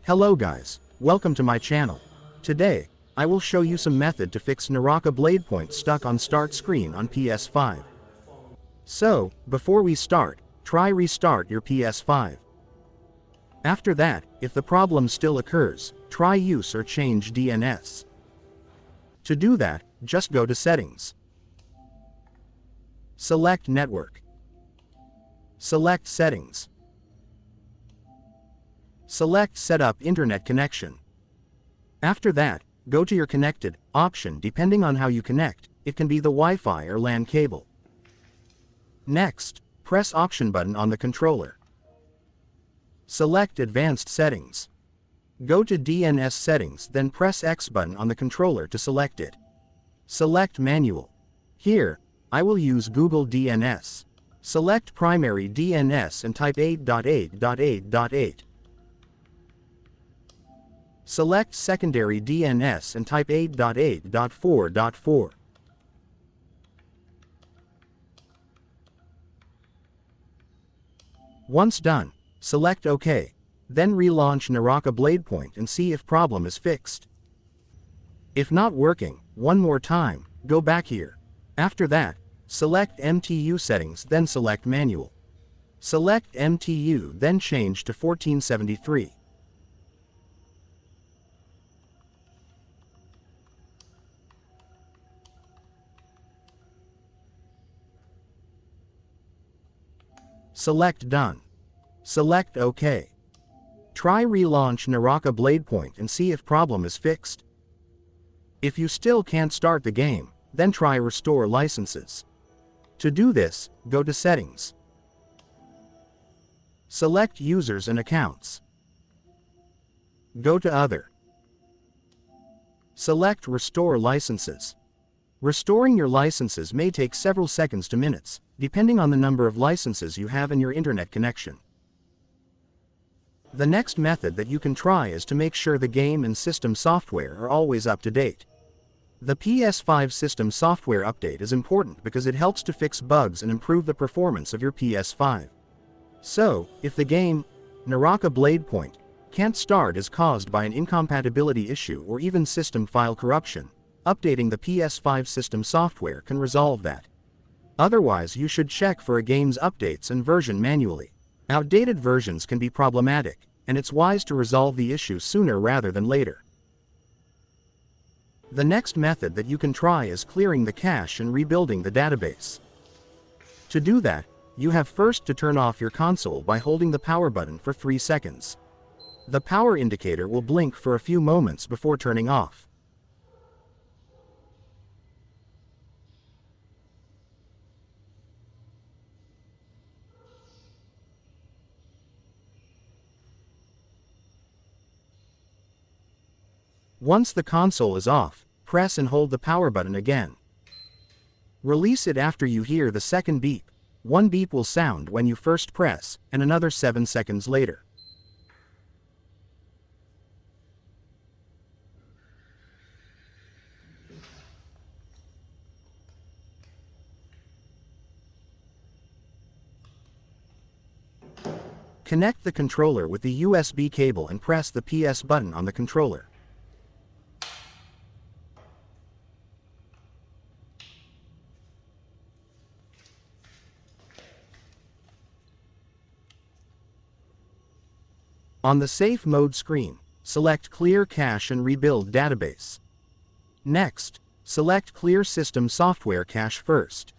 Hello guys, welcome to my channel. Today, I will show you some method to fix Naraka BladePoint stuck on start screen on PS5. So, before we start, try restart your PS5. After that, if the problem still occurs, try use or change DNS. To do that, just go to Settings. Select Network. Select Settings. Select Set up Internet Connection. After that, go to your Connected option. Depending on how you connect, it can be the Wi-Fi or LAN cable. Next, press Option button on the controller. Select Advanced Settings. Go to DNS Settings, then press X button on the controller to select it. Select Manual. Here, I will use Google DNS. Select Primary DNS and type 8.8.8.8. Select Secondary DNS and type 8.8.4.4. Once done, select OK. Then relaunch Naraka BladePoint and see if problem is fixed. If not working, one more time, go back here. After that, select MTU settings, then select Manual. Select MTU, then change to 1473. Select Done. Select OK. Try relaunch Naraka BladePoint and see if problem is fixed. If you still can't start the game, then try Restore Licenses. To do this, go to Settings. Select Users and Accounts. Go to Other. Select Restore Licenses. Restoring your licenses may take several seconds to minutes, depending on the number of licenses you have in your internet connection. The next method that you can try is to make sure the game and system software are always up to date. The PS5 system software update is important because it helps to fix bugs and improve the performance of your PS5. So, if the game, Naraka BladePoint, can't start is caused by an incompatibility issue or even system file corruption, updating the PS5 system software can resolve that. Otherwise, you should check for a game's updates and version manually. Outdated versions can be problematic, and it's wise to resolve the issue sooner rather than later. The next method that you can try is clearing the cache and rebuilding the database. To do that, you have first to turn off your console by holding the power button for 3 seconds. The power indicator will blink for a few moments before turning off. Once the console is off, press and hold the power button again. Release it after you hear the second beep. One beep will sound when you first press, and another 7 seconds later. Connect the controller with the USB cable and press the PS button on the controller. On the Safe Mode screen, select Clear Cache and Rebuild Database. Next, select Clear System Software Cache first.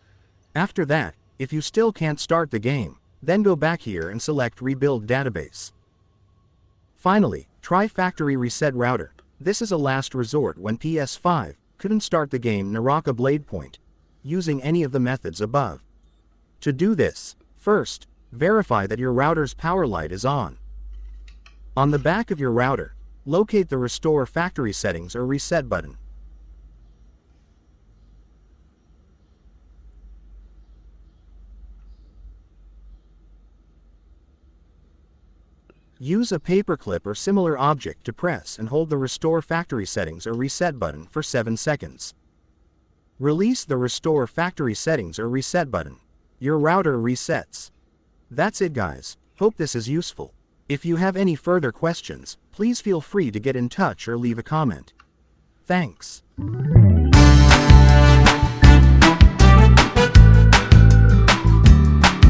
After that, if you still can't start the game, then go back here and select Rebuild Database. Finally, try Factory Reset Router. This is a last resort when PS5 couldn't start the game Naraka BladePoint, using any of the methods above. To do this, first, verify that your router's power light is on. On the back of your router, locate the Restore Factory Settings or Reset button. Use a paperclip or similar object to press and hold the Restore Factory Settings or Reset button for 7 seconds. Release the Restore Factory Settings or Reset button. Your router resets. That's it guys, hope this is useful. If you have any further questions, please feel free to get in touch or leave a comment. Thanks.